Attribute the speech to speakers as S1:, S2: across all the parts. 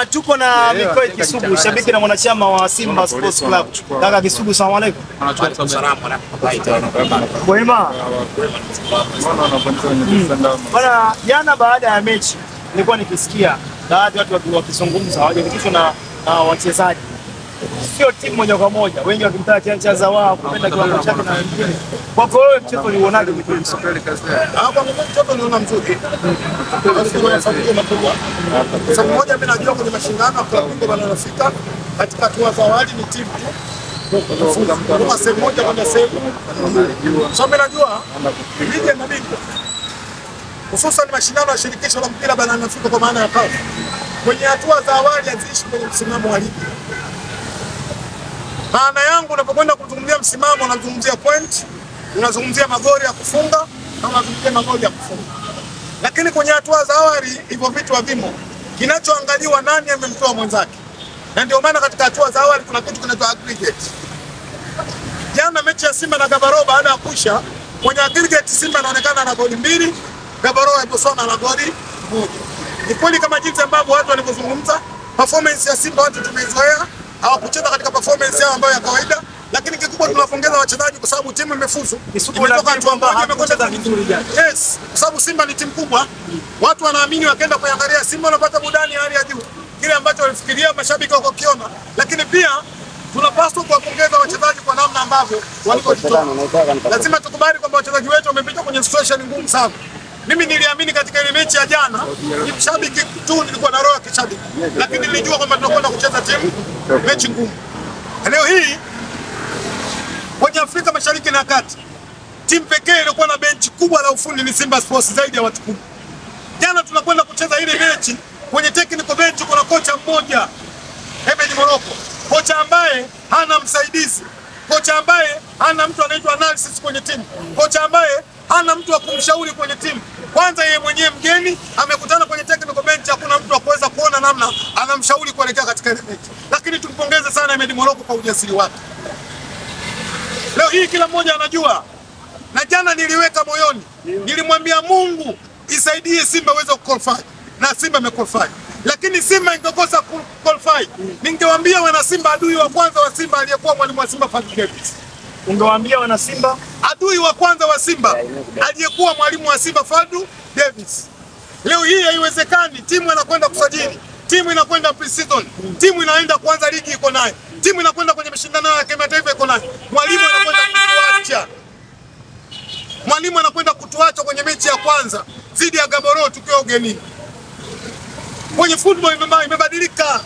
S1: Bwana, tuko na Mikoe Kisugu, shabiki na mwanachama wa Simba Sports Club. Kaka Kisugu, asalamu alaykum. Wema. Bwana, jana baada ya mechi nilikuwa nikisikia baadhi ya watu wakizungumza hawajafikishwa na wachezaji. Sio timu moja kwa moja, wengi wakimtaka kianza wao kupenda kiwango chake na wengine. Kwa wewe mchezo ulionaje Mikoe Kisugu?
S2: Kwa mchezo niliona mzuri. Sababu moja mimi najua kwenye mashindano kwa Bingo wanafika katika hatua za awali ni timu kwa sehemu moja kwenda sehemu. Sababu mimi najua ligi ya mabingwa hususan mashindano ya shirikisho la mpira barani Afrika kwa maana ya CAF kwenye hatua za awali haziishi kwenye msimamo wa ligi. Maana yangu unapokwenda kuzungumzia msimamo unazungumzia point, unazungumzia magoli ya kufunga na unazungumzia magoli ya kufunga. Lakini kwenye hatua za awali hivyo vitu havimo. Kinachoangaliwa nani amemtoa mwenzake. Na ndio maana katika hatua za awali kuna kitu kinaitwa aggregate. Jana mechi ya Simba na Gabaro baada ya kuisha, kwenye aggregate Simba anaonekana na goli 2, Gabaro ya Botswana na goli 1. Ni kweli kama jinsi ambavyo watu walivyozungumza, performance ya Simba watu tumeizoea, hawakucheza katika performance yao ambayo ya kawaida. Lakini kikubwa tunapongeza wachezaji kwa sababu timu imefuzu. Imetoka hatua ambayo imekwenda vizuri jana. Yes, kwa sababu Simba ni timu kubwa. Watu wanaamini wakaenda kuangalia Simba wanapata burudani hali ya juu. Kile ambacho walifikiria mashabiki wako kiona. Lakini pia tunapaswa kuwapongeza wachezaji kwa namna ambavyo walivyotoa. Lazima tukubali kwamba wachezaji wetu wamepita kwenye situation ngumu sana. Mimi niliamini katika ile mechi ya jana, ni mshabiki tu nilikuwa na roho ya kishabiki. Lakini nilijua kwamba tunakwenda kucheza timu mechi ngumu. Leo hii kwenye Afrika Mashariki na Kati, timu pekee iliyokuwa na benchi kubwa la ufundi ni Simba Sports zaidi ya watu 10. Jana tunakwenda kucheza ile mechi kwenye technical bench kuna kocha mmoja, Ahmed Morocco. Kocha ambaye hana msaidizi. Kocha ambaye hana mtu anaitwa analysis kwenye timu. Kocha ambaye hana mtu wa kumshauri kwenye timu. Kwanza yeye mwenyewe mgeni amekutana kwenye technical bench, hakuna mtu wa kuweza kuona namna anamshauri kuelekea katika ile mechi. Lakini tumpongeze sana Ahmed Morocco kwa ujasiri wake. Leo hii kila mmoja anajua. Na jana niliweka moyoni. Nilimwambia Mungu isaidie Simba iweze kuqualify. Na Simba imequalify. Lakini Simba ingekosa kuqualify, ningewaambia wana Simba adui wa kwanza wa Simba aliyekuwa mwalimu wa Simba Fadlu Davis.
S1: Ungewaambia wana Simba
S2: adui wa kwanza wa Simba aliyekuwa mwalimu wa Simba Fadlu Davis. Leo hii haiwezekani, timu inakwenda kusajili, timu inakwenda pre-season, timu inaenda kuanza ligi iko nayo, timu inakwenda kwenye mashindano ya kimataifa iko nayo. Mwalimu anakwenda kutuacha. Mwalimu anakwenda kutuacha kwenye mechi ya kwanza dhidi ya Gabaro tukiwa ugenini. Kwenye football imebadilika.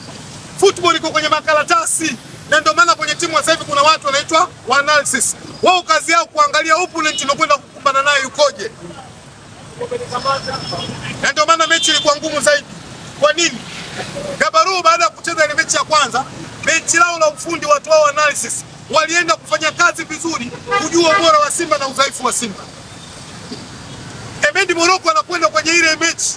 S2: Football iko kwenye makaratasi. Na ndio maana kwenye timu sasa hivi kuna watu wanaitwa analysis. Wao kazi yao kuangalia opponent unakwenda kukumbana naye yukoje. Na ndio maana mechi ilikuwa ngumu zaidi. Kwa nini? Gabaro baada ya kucheza ile mechi ya kwanza, mechi lao la ufundi watu wao analysis walienda kufanya kazi vizuri kujua ubora wa Simba na udhaifu wa Simba. Ahmed Morocco anakwenda kwenye ile mechi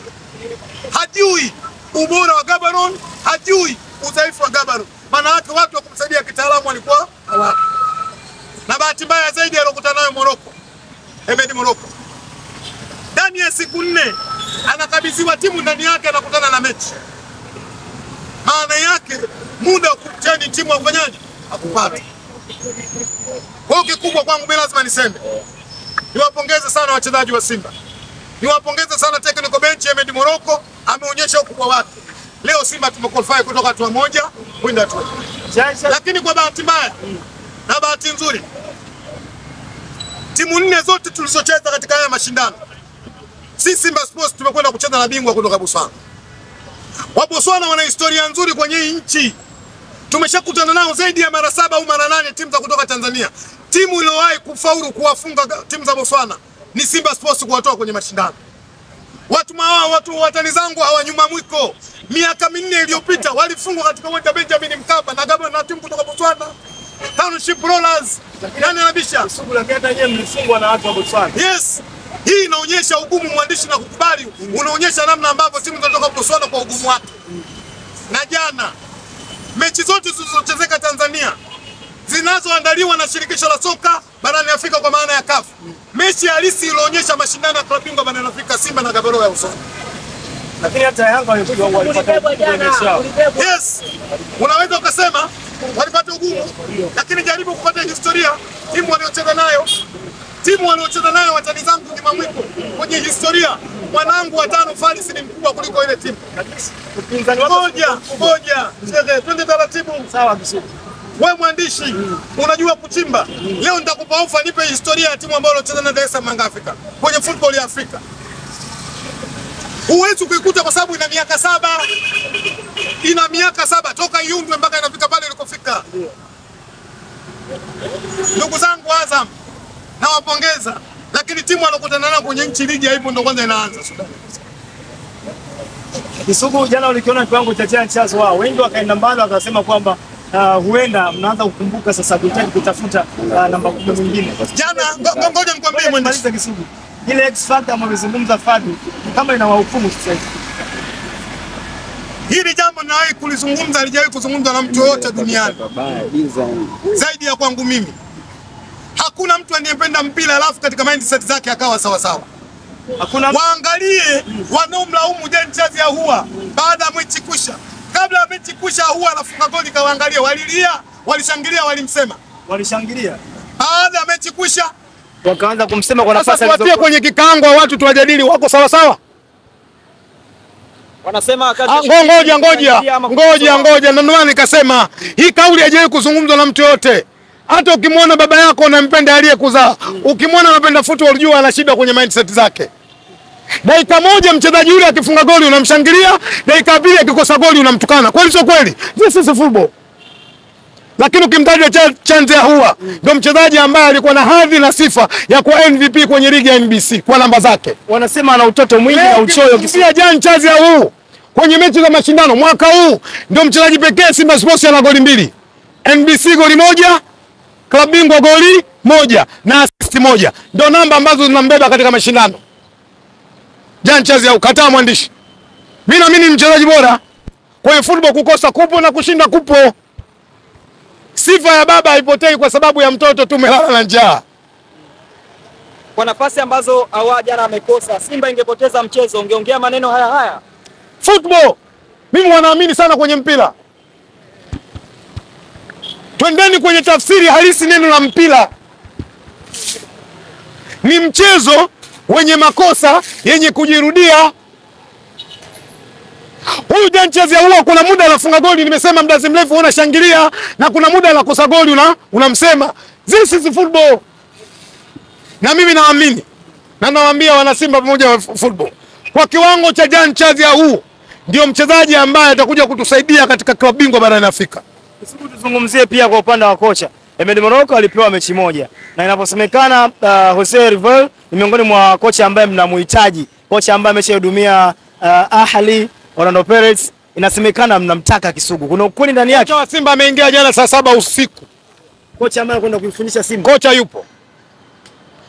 S2: hajui ubora wa Gaborone, hajui udhaifu wa Gaborone. Maana yake watu wa kumsaidia kitaalamu walikuwa hawapo. Na bahati mbaya zaidi alokutana nayo Morocco, Ahmed Morocco, ndani ya siku 4 anakabidhiwa timu ndani yake, anakutana na mechi. Maana yake muda wa kuchani timu afanyaje? Akupata. Kwa hiyo kikubwa kwangu mimi lazima niseme, niwapongeze sana wachezaji wa Simba. Niwapongeze sana technical bench. Ahmed Morocco ameonyesha ukubwa wake. Leo Simba tumequalify kutoka hatua moja kwenda hatua. Lakini kwa bahati mbaya na bahati nzuri, timu 4 zote tulizocheza katika haya mashindano, si Simba Sports tumekwenda kucheza na bingwa kutoka Botswana. Wa Botswana wana historia nzuri kwenye hii nchi. Tumeshakutana nao zaidi ya mara 7 au mara 8 timu za kutoka Tanzania. Timu iliyowahi kufaulu kuwafunga timu za Botswana ni Simba Sports kuwatoa kwenye mashindano. Watu watani zangu hawanyuma mwiko. Miaka 4 iliyopita walifungwa katika uwanja Benjamin Mkapa na Gabon na timu kutoka Botswana. Township Rollers. Nani anabisha?
S1: Kisugu, lakini hata yeye mlifungwa na watu wa Botswana.
S2: Yes. Hii inaonyesha ugumu mwandishi na kukubali. Unaonyesha namna ambavyo timu zinatoka Botswana kwa ugumu wake. Na jana mechi zote zilizochezeka Tanzania zinazoandaliwa na shirikisho la soka barani Afrika kwa maana ya CAF, mechi halisi ilionyesha mashindano ya klabu bingwa barani Afrika, Simba na Gabaro ya Botswana.
S1: Lakini hata Yanga walipata ugumu.
S2: Yes. Unaweza ukasema walipata ugumu, lakini jaribu kupata historia timu waliocheza nayo. Timu waliocheza nayo watani zangu ni Mamwiko. Kwenye historia mwanangu wa 5 Faris ni mkubwa kuliko ile timu. Ngoja. Twende taratibu.
S1: Sawa Kisugu.
S2: Wewe mwandishi unajua kuchimba. Leo nitakupa ofa, nipe historia ya timu ambayo inacheza na Dar es Salaam Afrika kwenye football ya Afrika. Huwezi kuikuta kwa sababu ina miaka 7. Ina miaka 7 toka iundwe mpaka inafika pale ilikofika. Ndugu zangu Azam nawapongeza, lakini timu wanakutana nayo kwenye nchi ligi haipo ndio kwanza inaanza Sudan.
S1: Kisugu, jana ulikiona kiwango cha Giant Stars wao. Wengi wakaenda mbali wakasema kwamba huenda mnaanza kukumbuka sasa kutafuta namba 10 mwingine.
S2: Jana ngoja nikwambie mwandishi
S1: Kisugu. Ile X factor ambayo amezungumza Fadu kama inawahukumu sasa.
S2: Hili jambo nawahi kulizungumza, halijawahi kuzungumzwa na mtu yote duniani. Zaidi ya kwangu mimi. Hakuna mtu anayependa mpira alafu katika mindset zake akawa sawa sawa.
S1: Hakuna.
S2: Waangalie wanaomlaumu Giant Stars ya Ahua baada ya mechi kusha. Kabla ya mechi kusha Ahua anafunga goli, kawaangalie walilia, walishangilia, walimsema.
S1: Walishangilia.
S2: Baada ya mechi kusha
S1: wakaanza kumsema kwa nafasi
S2: alizokuwa kwenye kikaango watu tuwajadili wako sawa sawa.
S3: Wanasema wakati
S2: ngoja ndio maana nikasema hii kauli haijawahi kuzungumzwa na mtu yote. Hata ukimwona baba yako unampenda aliyekuzaa, ukimwona anapenda football unajua ana shida kwenye mindset zake. Dakika moja mchezaji yule akifunga goli unamshangilia, dakika 2 akikosa goli unamtukana. Kweli sio kweli? This is football. Lakini ukimtaja Chance Ahua ndio mchezaji ambaye alikuwa na hadhi na sifa ya kuwa MVP kwenye ligi ya NBC kwa namba zake.
S1: Wanasema ana utoto mwingi na uchoyo
S2: kisia Giant Stars ya Ahua. Kwenye mechi za mashindano mwaka huu ndio mchezaji pekee Simba Sports ana goli 2. NBC goli 1, Klabu Bingwa goli 1 na assist 1. Ndio namba ambazo zinambeba katika mashindano. Giant Stars ya Ahua, kataa mwandishi. Mimi naamini mchezaji bora. Kwenye football kukosa kupo na kushinda kupo. Sifa ya baba haipotei kwa sababu ya mtoto tu melala na njaa.
S3: Kwa nafasi ambazo Ahua jana amekosa, Simba ingepoteza mchezo, ungeongea maneno haya.
S2: Football. Mimi wanaamini sana kwenye mpira. Twendeni kwenye tafsiri halisi neno la mpira. Ni mchezo wenye makosa yenye kujirudia. Huyu Giant Stars ya Ahua kuna muda anafunga goli, nimesema muda mrefu unashangilia, na kuna muda anakosa goli unamsema. This is football. Na mimi naamini na nawaambia wana Simba pamoja wa football. Kwa kiwango cha Giant Stars ya Ahua ndio mchezaji ambaye atakuja kutusaidia katika klabu bingwa barani Afrika.
S1: Kisugu, tuzungumzie pia kwa upande wa kocha. Ahmed Morocco alipewa mechi moja. Na inaposemekana Jose Rivel ni miongoni mwa kocha ambaye mnamuhitaji, kocha ambaye ameshahudumia Ahli, Orlando Pirates, inasemekana mnamtaka Kisugu. Kuna ukweli ndani yake?
S2: Kocha wa Simba ameingia jana saa 7 usiku.
S1: Kocha ambaye anakwenda kuifundisha Simba.
S2: Kocha yupo.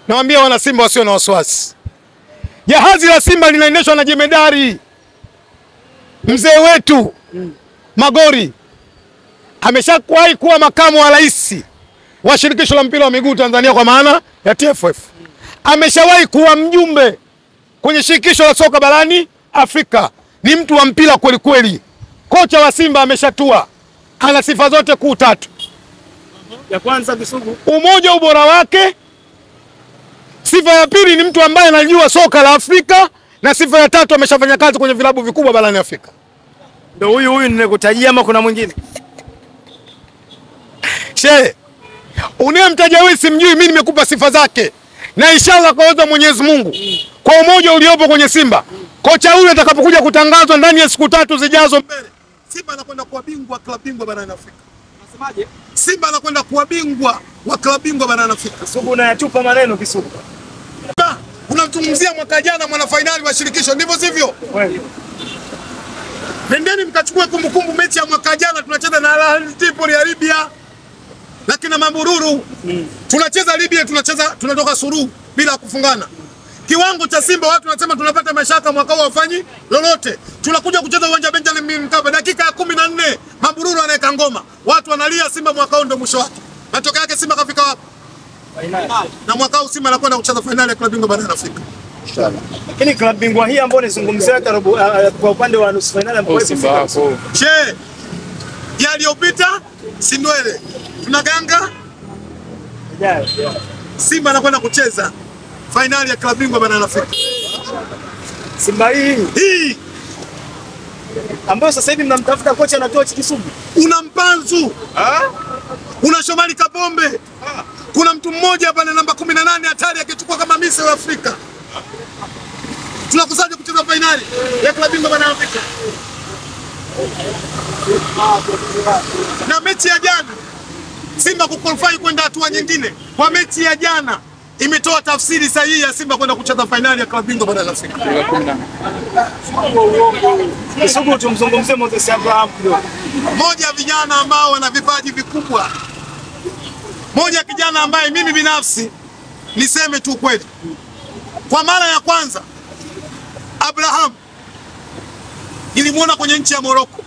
S2: Nawaambia wana Simba wasio na wasiwasi. Jahazi la Simba linaendeshwa na jemedari. Mzee wetu Magori ameshawahi kuwa makamu wa rais wa shirikisho la mpira wa miguu Tanzania kwa maana ya TFF. Ameshawahi kuwa mjumbe kwenye shirikisho la soka barani Afrika. Ni mtu wa mpira kweli kweli. Kocha wa Simba ameshatua. Ana sifa zote kuu 3.
S1: Ya kwanza Kisugu,
S2: umoja, ubora wake. Sifa ya pili ni mtu ambaye anajua soka la Afrika, na sifa ya 3 ameshafanya kazi kwenye vilabu vikubwa barani Afrika.
S1: Ndio huyu ninekutajia ama kuna mwingine?
S2: She, unayemtaja wewe simjui, mimi nimekupa sifa zake. Na inshallah kwa uwezo wa Mwenyezi Mungu, kwa umoja uliopo kwenye Simba, kocha huyu atakapokuja kutangazwa ndani ya siku 3 zijazo mbele, Simba anakwenda kuwa bingwa klabu bingwa barani Afrika.
S3: Unasemaje?
S2: Simba anakwenda kuwa bingwa wa klabu bingwa barani Afrika.
S1: Kisugu, unayatupa maneno Kisugu.
S2: Unamzungumzia mwaka jana mwana finali wa shirikisho, ndivyo sivyo?
S1: Kweli.
S2: Nendeni mkachukue kumbukumbu mechi ya mwaka jana tunacheza na Al Ahly Tripoli ya Libya. Lakini Mabururu tunacheza Libya, tunatoka suru bila kufungana. Kiwango cha Simba watu wanasema tunapata mashaka mwaka huu wafanyi lolote. Tunakuja kucheza uwanja Benjamin Mkapa dakika ya 14 Mabururu anaweka ngoma. Watu wanalia Simba mwaka huu ndio mwisho wake. Matokeo yake Simba kafika wapi?
S1: Finali.
S2: Na mwaka huu Simba anakwenda kucheza finali ya klabu bingwa barani Afrika.
S4: Inshallah.
S1: Lakini klabu bingwa hii ambayo nizungumzia hata kwa upande wa nusu finali ambayo
S2: che yaliyopita si ndwele. Tunaganga Simba anakwenda kucheza finali ya klabu bingwa barani Afrika.
S1: Simba hii ambayo sasa hivi mnamtafuta kocha anatoa Kisugu.
S2: Una Mpanzu, una Shomari Kapombe, kuna mtu mmoja hapa na namba 18 hatari akichukua kama Misri wa Afrika. Tunakusaje kucheza finali ya klabu bingwa barani Afrika? Na mechi ya jana Simba kuqualify kwenda hatua nyingine, kwa mechi ya jana imetoa tafsiri sahihi ya Simba kwenda kucheza finali ya klabu bingwa barani Afrika.
S1: Kisugu tumzungumzie Moses Abraham kidogo.
S2: Moja ya vijana ambao wana vipaji vikubwa. Moja ya kijana ambaye mimi binafsi niseme tu kweli, kwa mara ya kwanza Abraham nilimuona kwenye nchi ya Morocco,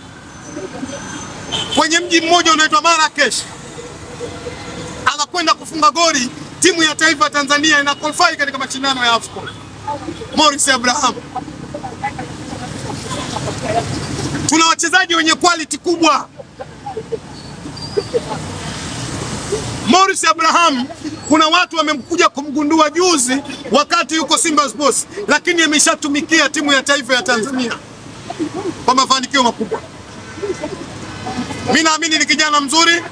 S2: kwenye mji mmoja unaitwa Marrakesh, anakwenda kufunga goli, timu ya taifa ya Tanzania ina qualify katika mashindano ya AFCON. Morris Abraham. Tuna wachezaji wenye quality kubwa. Morris Abraham, kuna watu wamekuja kumgundua juzi wakati yuko Simba Sports, lakini ameshatumikia timu ya taifa ya Tanzania kwa mafanikio makubwa. Mimi naamini ni kijana mzuri,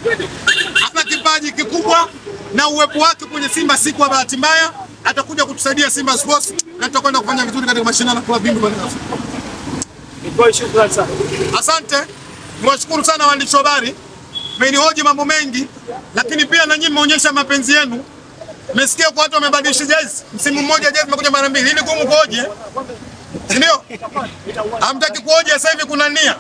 S2: ana kipaji kikubwa, na uwepo wake kwenye Simba si kwa bahati mbaya, atakuja kutusaidia Simba Sports na tutakwenda kufanya vizuri katika mashindano ya klabu bingwa barani Afrika.
S1: Shukrani sana.
S2: Asante. Niwashukuru sana waandishi wa habari. Mmenihoji mambo mengi, lakini pia na nyinyi mmeonyesha mapenzi yenu. Mmesikia kwa watu wamebadilisha jezi. Msimu mmoja jezi imekuja mara mbili. Ili gumu kuhoji. Ndio? Hamtaki kuhoji sasa hivi kuna nia.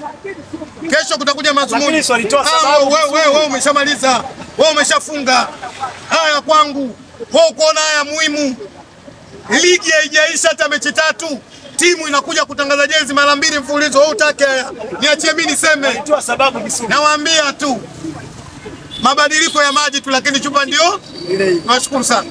S2: Kesho kutakuja mazungumzo.
S1: Lakini swali toa sababu.
S2: Wewe umeshamaliza. Wewe umeshafunga. Haya kwangu. Wewe kuona haya muhimu. Ligi haijaisha hata mechi 3. Timu inakuja kutangaza jezi mara 2 mfululizo. Wewe utake haya. Niachie mimi niseme.
S1: Toa sababu Kisugu.
S2: Nawaambia tu mabadiliko ya maji tu, lakini chupa ndio. Nashukuru sana.